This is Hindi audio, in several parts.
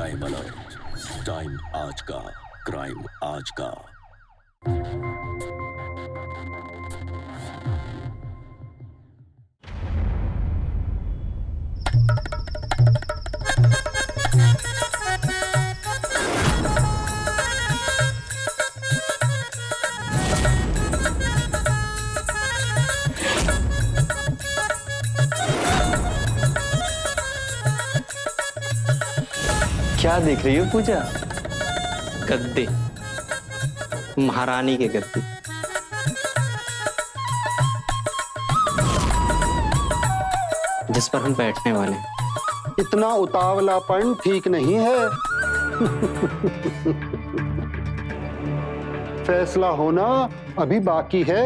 क्राइम अलर्ट, टाइम आज का, क्राइम आज का। क्या देख रही हो पूजा? गद्दे, महारानी के गद्दे। जिस पर हम बैठने वाले हैं। इतना उतावलापन ठीक नहीं है। फैसला होना अभी बाकी है।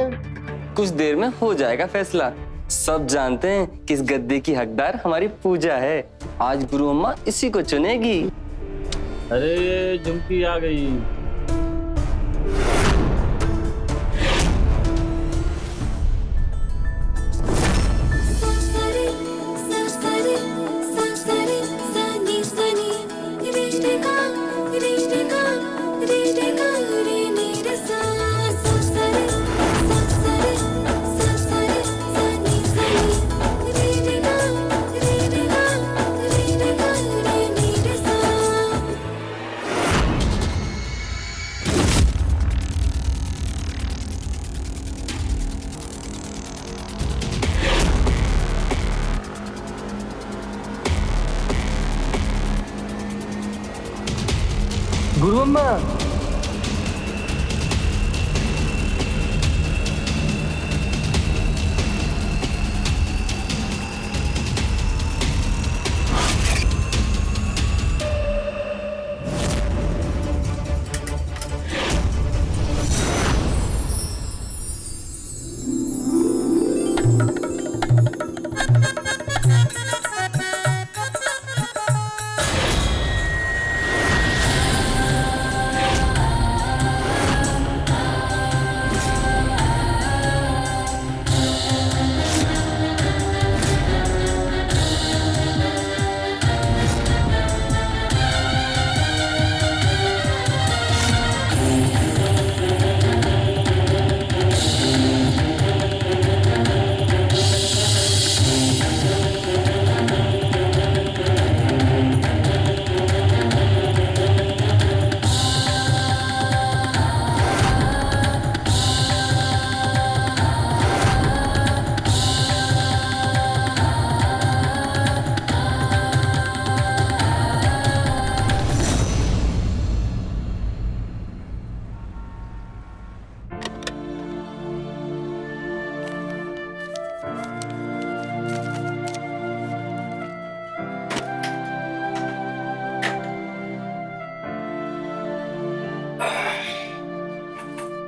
कुछ देर में हो जाएगा फैसला। सब जानते हैं कि इस गद्दे की हकदार हमारी पूजा है। आज गुरु अम्मा इसी को चुनेगी। अरे झुमकी आ गई। गुरु अम्मा,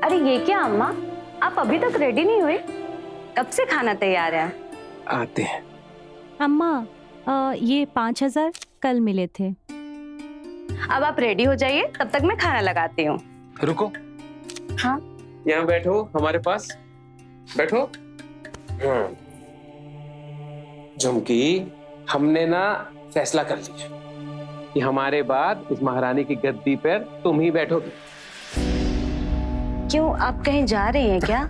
अरे ये क्या अम्मा, आप अभी तक रेडी नहीं हुए? कब से खाना तैयार है? आते हैं। अम्मा, ये 5,000 कल मिले थे। अब आप रेडी हो जाइए, तब तक मैं खाना लगाती हूँ। रुको। हाँ? यहाँ बैठो, हमारे पास बैठो। झुमकी, हमने ना फैसला कर लिया कि हमारे बाद इस महारानी की गद्दी पर तुम ही बैठोगी। क्यों, आप कहीं जा रही हैं क्या?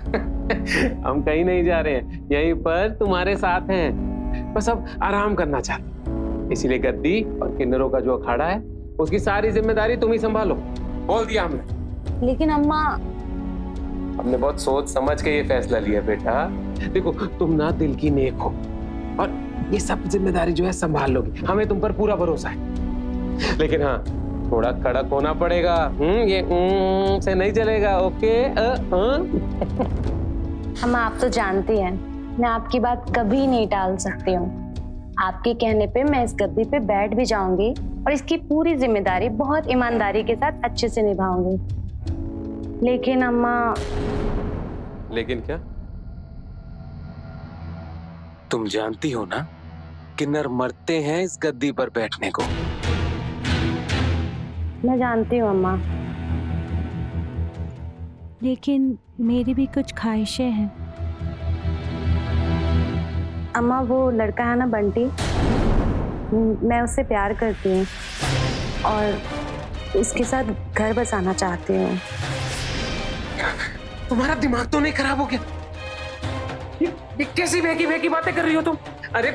हम कहीं नहीं जा रहे हैं, यहीं पर तुम्हारे साथ हैं। बस अब आराम करना चाहते हैं। इसीलिए गद्दी और किन्नरों का जो अखाड़ा है उसकी सारी जिम्मेदारी तुम ही संभालो। बोल दिया हमने। लेकिन अम्मा, हमने बहुत सोच समझ के ये फैसला लिया बेटा। देखो, तुम ना दिल की नेक हो और ये सब जिम्मेदारी जो है संभाल लोगी। हमें तुम पर पूरा भरोसा है। लेकिन हाँ, थोड़ा कड़क होना पड़ेगा। ये से नहीं चलेगा। ओके? अम्मा, आप तो जानती हैं, मैं आपकी बात कभी नहीं टाल सकती हूँ। आपके कहने पे मैं इस गद्दी पे बैठ भी जाऊंगी और इसकी पूरी जिम्मेदारी बहुत ईमानदारी के साथ अच्छे से निभाऊंगी। लेकिन अम्मा। लेकिन क्या? तुम जानती हो ना, किन्नर मरते हैं इस गद्दी पर बैठने को। मैं जानती हूँ अम्मा। लेकिन मेरी भी कुछ ख्वाहिशें हैं। अम्मा, वो लड़का है ना बंटी, मैं उससे प्यार करती हूँ और उसके साथ घर बसाना चाहती हूँ। तुम्हारा दिमाग तो नहीं खराब हो गया? ये कैसी बहकी बातें कर रही हो तुम? अरे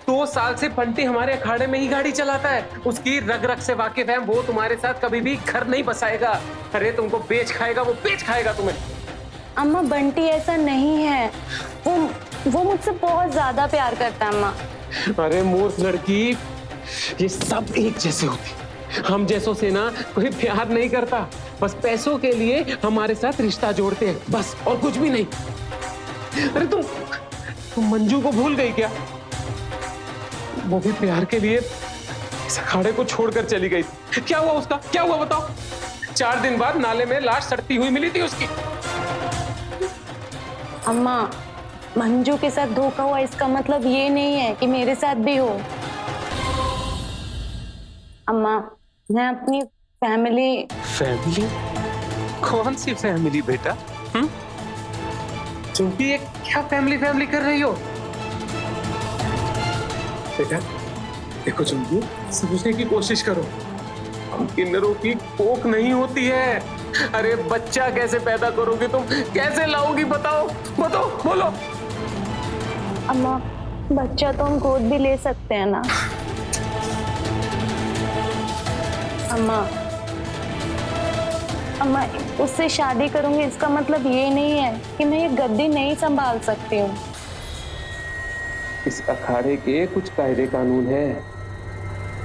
2 साल से बंटी हमारे अखाड़े में ही गाड़ी चलाता है, उसकी रग रग से वाकिफ है। वो तुम्हारे साथ कभी भी घर नहीं बसाएगा। अरे तुमको बेच खाएगा, वो बेच खाएगा तुम्हें। अम्मा बंटी ऐसा नहीं है, वो मुझसे बहुत ज्यादा प्यार करता है अम्मा। अरे मूर्ख लड़की, ये सब एक जैसे होती। हम जैसों से ना कोई प्यार नहीं करता, बस पैसों के लिए हमारे साथ रिश्ता जोड़ते हैं, बस, और कुछ भी नहीं। अरे तुम मंजू को भूल गई क्या? वो भी प्यार के लिए इस अखाड़े को छोड़कर चली गई थी। क्या हुआ उसका? क्या हुआ बताओ? 4 दिन बाद नाले में लाश सड़ती हुई मिली थी उसकी। अम्मा मंजू के साथ धोखा हुआ इसका मतलब ये नहीं है कि मेरे साथ भी हो। अम्मा मैं अपनी फैमिली कौन सी फैमिली बेटा? चुंकी ये क्या फैमिली कर रही हो बेटा? देखो चुंकी, समझने की कोशिश करो, हम किन्नरों की कोख नहीं होती है। अरे बच्चा कैसे पैदा करोगे तुम? कैसे लाओगी? बताओ बोलो। अम्मा बच्चा तो हम गोद भी ले सकते हैं ना। अम्मा उससे शादी करूंगी इसका मतलब ये नहीं है कि मैं ये गद्दी नहीं संभाल सकती हूँ। इस अखाड़े के कुछ कायदे कानून है,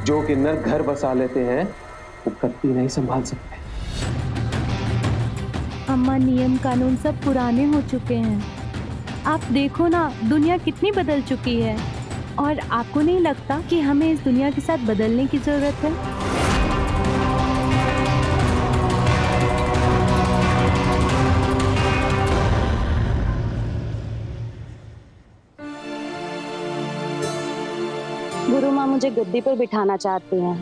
जो किन्नर घर बसा लेते हैं वो गद्दी नहीं संभाल सकते। अम्मा नियम कानून सब पुराने हो चुके हैं। आप देखो ना दुनिया कितनी बदल चुकी है, और आपको नहीं लगता कि हमें इस दुनिया के साथ बदलने की जरूरत है? गुरु माँ मुझे गद्दी पर बिठाना चाहती हैं।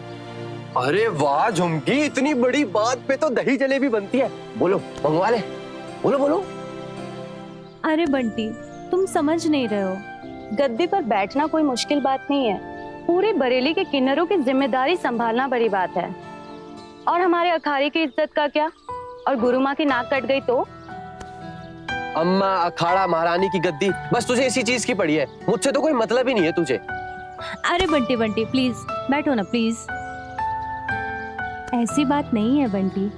अरे वाह झुमकी, इतनी बड़ी बात पे तो दही जलेबी बनती है। बोलो मंगवा ले, बोलो। अरे बंटी तुम समझ नहीं रहे हो। गद्दी पर बैठना कोई मुश्किल बात नहीं है, पूरी बरेली के किन्नरों की जिम्मेदारी संभालना बड़ी बात है। और हमारे अखाड़े की इज्जत का क्या? और गुरु माँ की नाक कट गई तो? अम्मा अखाड़ा महारानी की गद्दी, बस तुझे इसी चीज की पड़ी है, मुझसे तो कोई मतलब ही नहीं है तुझे। अरे बंटी प्लीज बैठो ना प्लीज। ऐसी बात नहीं है बंटी,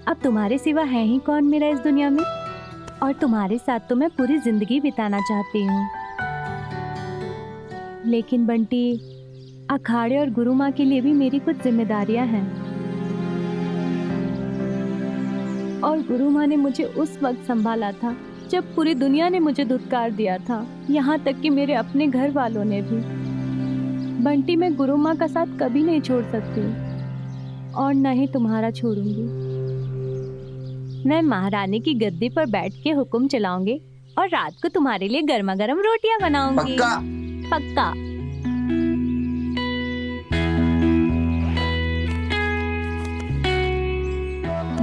अब तुम्हारे सिवा है ही कौन मेरा इस दुनिया में, और तुम्हारे साथ तो मैं पूरी जिंदगी बिताना चाहती हूँ। लेकिन बंटी अखाड़े और गुरु माँ के लिए भी मेरी कुछ जिम्मेदारियां हैं, और गुरु माँ ने मुझे उस वक्त संभाला था जब पूरी दुनिया ने मुझे धुतकार दिया था, यहाँ तक कि मेरे अपने घर वालों ने भी। बंटी मैं गुरु माँ का साथ कभी नहीं छोड़ सकती, और न ही तुम्हारा छोड़ूंगी। मैं महारानी की गद्दी पर बैठ के हुक्म चलाऊंगी, और रात को तुम्हारे लिए गर्मा गर्म रोटियां बनाऊंगी। पक्का।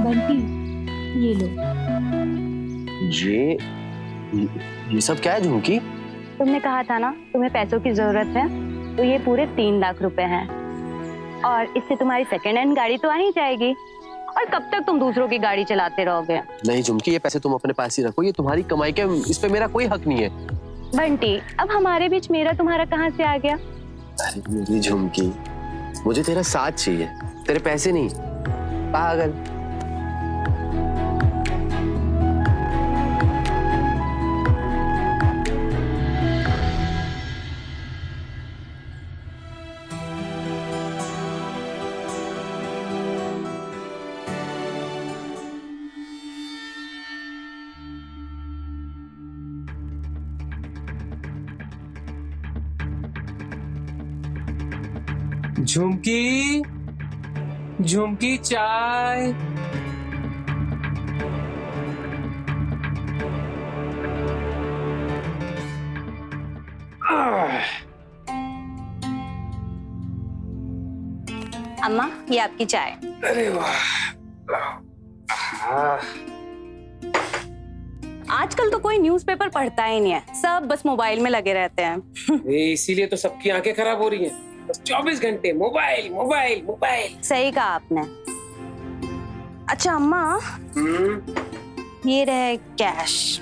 बंटी ये लो। ये सब क्या है झुमकी? तुमने कहा था ना तुम्हें पैसों की जरूरत है, तो ये पूरे 3 लाख रुपए हैं, और इससे तुम्हारी सेकेंड हैंड गाड़ी तो आ ही जाएगी। और कब तक तुम दूसरों की गाड़ी चलाते रहोगे? नहीं झुमकी, ये पैसे तुम अपने पास ही रखो, ये तुम्हारी कमाई के, इस पे मेरा कोई हक नहीं है। बंटी अब हमारे बीच मेरा तुम्हारा कहाँ से आ गया? अरे मेरी झुमकी, मुझे तेरा साथ चाहिए, तेरे पैसे नहीं। पागल। झुमकी चाय। अम्मा ये आपकी चाय। अरे वाह। आजकल तो कोई न्यूज़पेपर पढ़ता ही नहीं है, सब बस मोबाइल में लगे रहते हैं। इसीलिए तो सबकी आंखें खराब हो रही हैं। बस 24 घंटे मोबाइल मोबाइल मोबाइल। सही कहा आपने। अच्छा अम्मा, ये रहे कैश।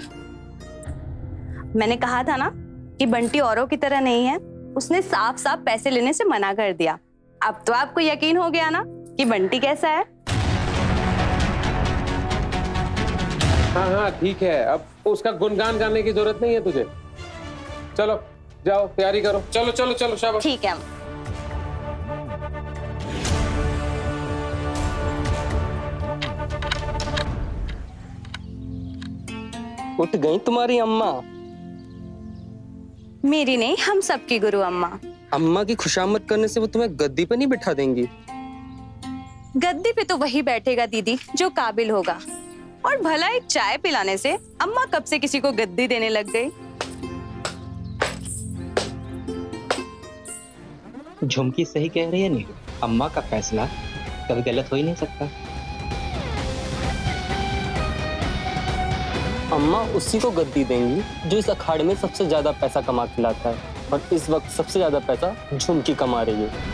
मैंने कहा था ना कि बंटी औरों की तरह नहीं है, उसने साफ साफ पैसे लेने से मना कर दिया। अब तो आपको यकीन हो गया ना कि बंटी कैसा है। हाँ हाँ ठीक है, अब उसका गुणगान गाने की जरूरत नहीं है तुझे। चलो जाओ तैयारी करो, चलो चलो चलो शाबाश। ठीक है अम्मा। उठ गई तुम्हारी अम्मा। मेरी नहीं, हम सबकी गुरु अम्मा। अम्मा की खुशामद करने से वो तुम्हें गद्दी पे नहीं बिठा देंगी। गद्दी पे तो वही बैठेगा दीदी जो काबिल होगा। और भला एक चाय पिलाने से अम्मा कब से किसी को गद्दी देने लग गई। झुमकी सही कह रही है नीरू, अम्मा का फैसला कभी गलत हो ही नहीं सकता। अम्मा उसी को गद्दी देंगी जो इस अखाड़े में सबसे ज्यादा पैसा कमा के लाता है, और इस वक्त सबसे ज्यादा पैसा झुमकी कमा रही है।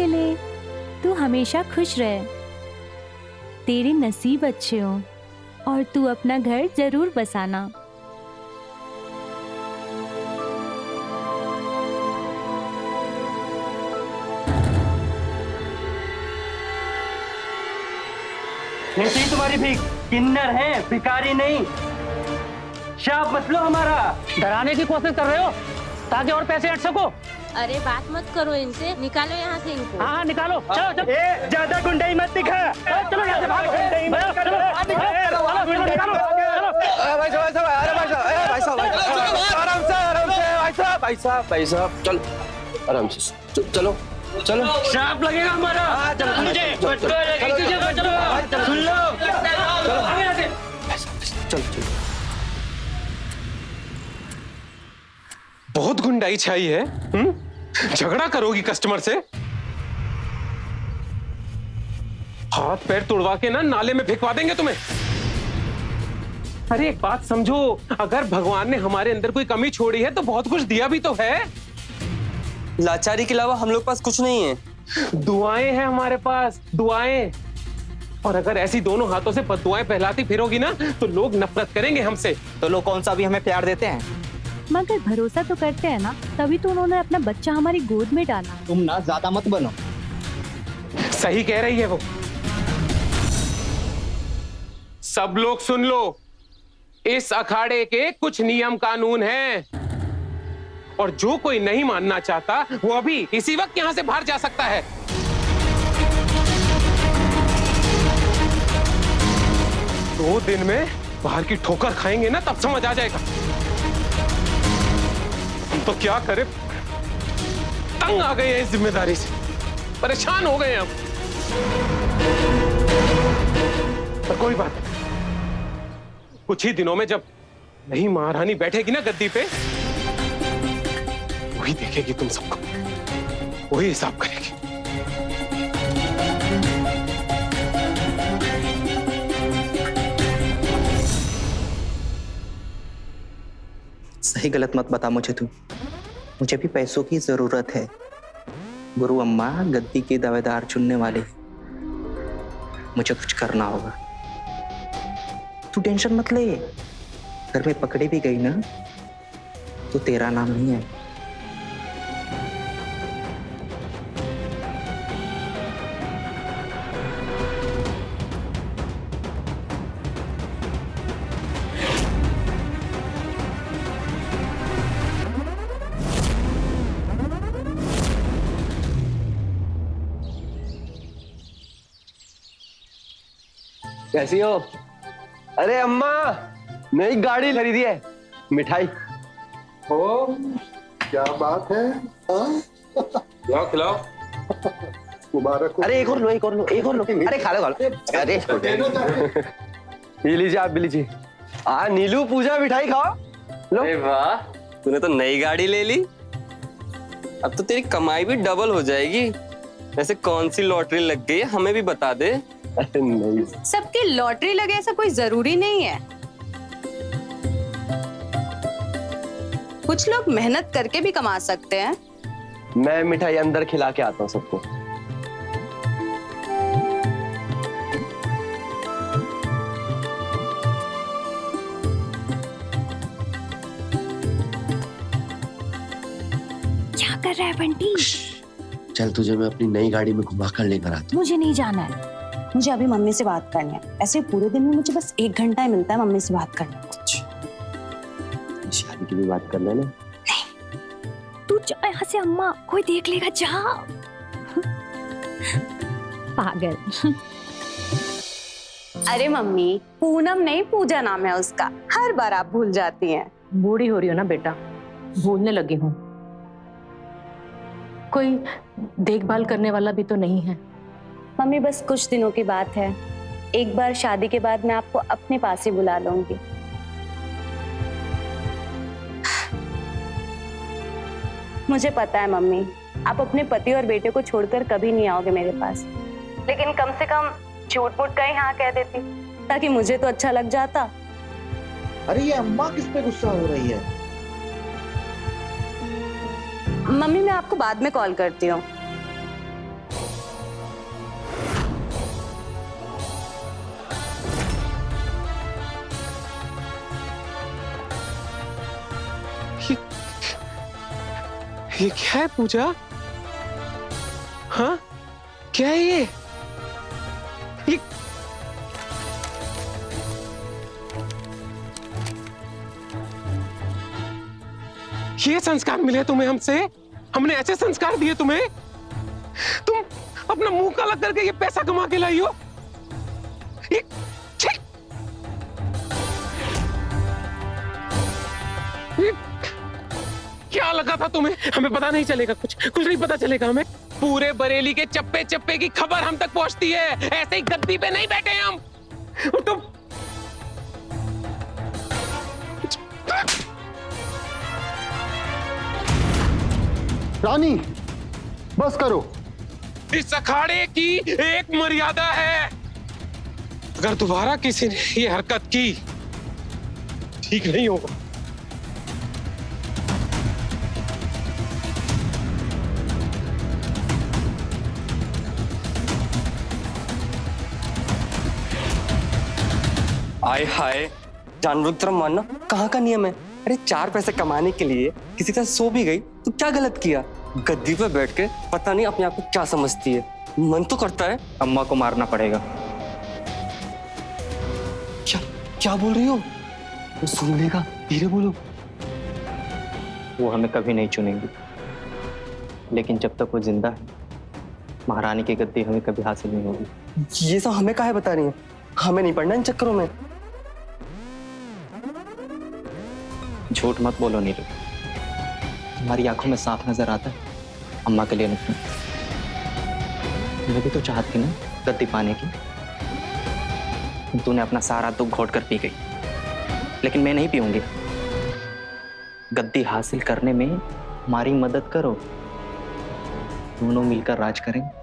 ले तू हमेशा खुश रहे, तेरे नसीब अच्छे हो और तू अपना घर जरूर बसाना। नहीं तुम्हारी भीख, किन्नर है भिखारी नहीं। शाप मत लो हमारा। डराने की कोशिश कर रहे हो ताकि और पैसे हट सको। अरे बात मत करो इनसे, निकालो यहाँ से इनको। हाँ हाँ निकालो, चलो चलो। ज्यादा गुंडाई मत दिखा। चलो यहाँ से भागो। चलो भाई साहब चलो आराम से, चलो चलो। शाप लगेगा हमारा। चलो सुन लो, चलो चलो। बहुत गुंडाई छाई है। झगड़ा करोगी कस्टमर से? हाथ पैर तुड़वा के ना नाले में फेंकवा देंगे तुम्हें। अरे एक बात समझो, अगर भगवान ने हमारे अंदर कोई कमी छोड़ी है तो बहुत कुछ दिया भी तो है। लाचारी के अलावा हम लोग पास कुछ नहीं है। दुआएं हैं हमारे पास, दुआएं। और अगर ऐसी दोनों हाथों से बददुआएं फैलाती फिरोगी ना तो लोग नफरत करेंगे हमसे। तो लोग कौन सा भी हमें प्यार देते हैं। मगर भरोसा तो करते हैं ना, तभी तो उन्होंने अपना बच्चा हमारी गोद में डाला। तुम ना ज्यादा मत बनो। सही कह रही है वो। सब लोग सुन लो, इस अखाड़े के कुछ नियम कानून हैं और जो कोई नहीं मानना चाहता वो अभी इसी वक्त यहां से बाहर जा सकता है। दो दिन में बाहर की ठोकर खाएंगे ना तब समझ आ जाएगा। हम तो क्या करें, तंग आ गए हैं इस जिम्मेदारी से, परेशान हो गए हैं हम। पर कोई बात नहीं, कुछ ही दिनों में जब नई महारानी बैठेगी ना गद्दी पे, वही देखेगी तुम सबको, वही हिसाब करेगी। सही गलत मत बता मुझे तू, मुझे भी पैसों की जरूरत है। गुरु अम्मा गद्दी के दावेदार चुनने वाले, मुझे कुछ करना होगा। तू टेंशन मत ले, घर में पकड़े भी गई ना तो तेरा नाम नहीं है। कैसी हो? अरे अम्मा, नई गाड़ी खरीदी है, मिठाई। ओ, क्या बात है? हाँ? खिलाओ खिलाओ। मुबारक हो। अरे एक और लो, एक और लो, एक और लो। अरे खा लो, खा लो। अरे ये लीजिए, आप भी लीजिए। नीलू, पूजा, मिठाई खाओ। लो। अरे वाह, तूने तो नई गाड़ी ले ली। अब तो तेरी कमाई भी डबल हो जाएगी। वैसे कौन सी लॉटरी लग गई है, हमें भी बता दे। अरे नहीं, सबकी लॉटरी लगे ऐसा कोई जरूरी नहीं है। कुछ लोग मेहनत करके भी कमा सकते हैं। मैं मिठाई अंदर खिला के आता हूँ सबको। क्या कर रहा है बंटी? चल तुझे मैं अपनी नई गाड़ी में घुमा कर लेकर आता मुझे नहीं जाना है। मुझे अभी मम्मी से बात करनी है। ऐसे पूरे दिन में मुझे बस 1 घंटा ही मिलता है मम्मी से बात करने को। हूँ। शादी की भी बात कर लेना। तू जा यहाँ से, अम्मा कोई देख लेगा, जा। पागल। अरे मम्मी, पूनम नहीं पूजा नाम है उसका। हर बार आप भूल जाती हैं। बूढ़ी हो रही हो ना बेटा, भूलने लगी हूँ। कोई देखभाल करने वाला भी तो नहीं है। मम्मी बस कुछ दिनों की बात है। एक बार शादी के बाद मैं आपको अपने पास ही बुला लूंगी। मुझे पता है मम्मी, आप अपने पति और बेटे को छोड़कर कभी नहीं आओगे मेरे पास, लेकिन कम से कम झूठ मूठ कहीं हाँ कह देती, ताकि मुझे तो अच्छा लग जाता। अरे ये अम्मा किस पे गुस्सा हो रही है? मम्मी मैं आपको बाद में कॉल करती हूँ। ये क्या है पूजा? हाँ, क्या है ये? ये संस्कार मिले तुम्हें हमसे? हमने ऐसे संस्कार दिए तुम्हें? तुम अपना मुंह काला करके ये पैसा कमा के लाई हो? ये क्या लगा था तुम्हें? हमें पता नहीं चलेगा, कुछ नहीं पता चलेगा हमें। पूरे बरेली के चप्पे चप्पे की खबर हम तक पहुंचती है। ऐसे ही गद्दी पे नहीं बैठे हम। तुम रानी, बस करो। इस अखाड़े की एक मर्यादा है। अगर दोबारा किसी ने ये हरकत की, ठीक नहीं होगा। आय हाय, जानवर की तरह मानना कहाँ का नियम है? अरे 4 पैसे कमाने के लिए किसी तरह सो भी गई तो क्या गलत किया? गद्दी पे बैठ के पता नहीं अपने आप को क्या समझती है। मन तो करता है अम्मा को मारना पड़ेगा। क्या बोल रही हो? वो सुन लेगा, धीरे बोलो। वो हमें कभी नहीं चुनेंगी, लेकिन जब तक वो जिंदा है महारानी की गद्दी हमें कभी हासिल नहीं होगी। ये सब हमें काहे बता रही है? हमें नहीं पड़ना इन चक्करों में। झूठ मत बोलो नीलू, तुम्हारी आंखों में साफ नजर आता है अम्मा के लिए नहीं। मैं भी तो चाहती ना गद्दी पाने की। तूने अपना सारा दुख घोट कर पी गई, लेकिन मैं नहीं पीऊंगी। गद्दी हासिल करने में हमारी मदद करो, दोनों मिलकर राज करेंगे।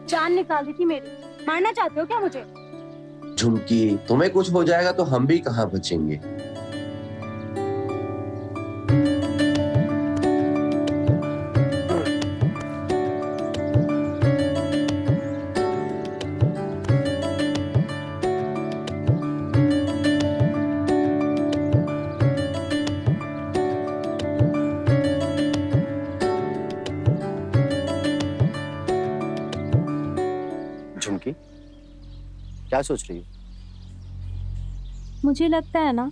जान निकाल दी थी मेरी। मारना चाहते हो क्या मुझे? झुमकी, तुम्हें कुछ हो जाएगा तो हम भी कहाँ बचेंगे। क्या सोच रही हो? मुझे लगता है ना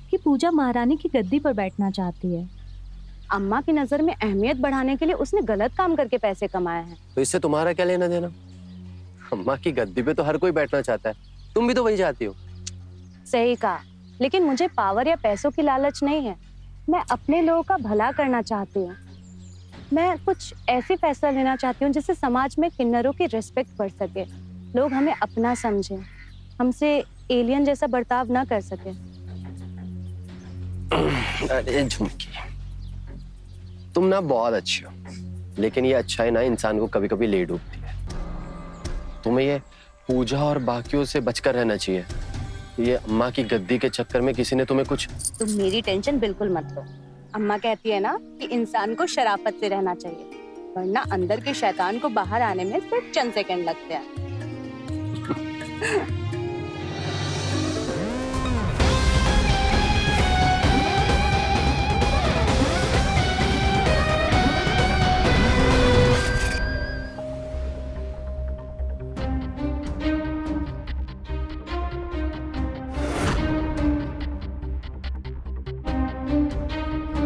कि पूजा महारानी की गद्दी पर बैठना चाहती है। अम्मा की नजर में अहमियत बढ़ाने के लिए उसने गलत काम करके पैसे कमाए हैं। तो इससे तुम्हारा क्या लेना देना? अम्मा की गद्दी पे तो हर कोई बैठना चाहता है, तुम भी तो वही चाहती हो। सही कहा, लेकिन मुझे पावर या पैसों की लालच नहीं है। मैं अपने लोगों का भला करना चाहती हूँ। मैं कुछ ऐसी फैसला लेना चाहती हूँ जिससे समाज में किन्नरों की रिस्पेक्ट बढ़ सके, लोग हमें अपना समझें, हमसे एलियन जैसा बर्ताव ना कर सके। अरे झुमकी, तुम ना बहुत अच्छी हो, लेकिन ये अच्छाई ना इंसान को कभी कभी ले डूबती है। तुम्हें ये पूजा और बाकियों से बचकर रहना चाहिए। ये अम्मा की गद्दी के चक्कर में किसी ने तुम्हें कुछ... तुम मेरी टेंशन बिल्कुल मत लो। अम्मा कहती है ना कि इंसान को शराफत से रहना चाहिए, वरना अंदर के शैतान को बाहर आने में सिर्फ चंद सेकंड लगते हैं।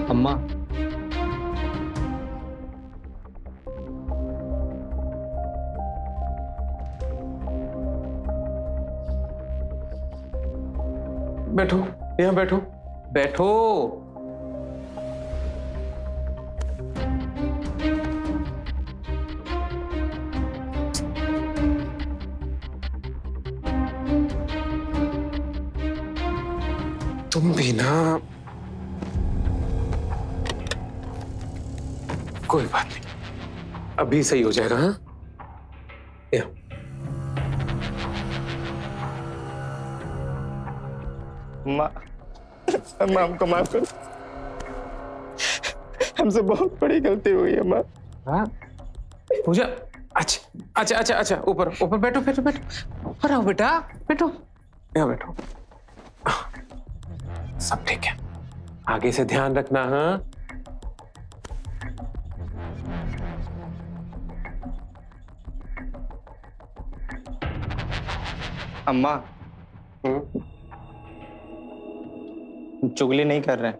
अम्मा, बैठो, यहाँ बैठो, बैठो। तुम भी ना, कोई बात नहीं, अभी सही हो जाएगा। हाँ, अम्मा, अम्मा हमको माफ करो, हमसे बहुत बड़ी गलती हुई है अम्मा। हाँ, पूजा, अच्छा अच्छा अच्छा अच्छा, ऊपर ऊपर बैठो बैठो बैठो, ऊपर आओ बेटा, बैठो, यहाँ बैठो। सब ठीक है, आगे से ध्यान रखना। हाँ, अम्मा, चुगली नहीं कर रहे हैं।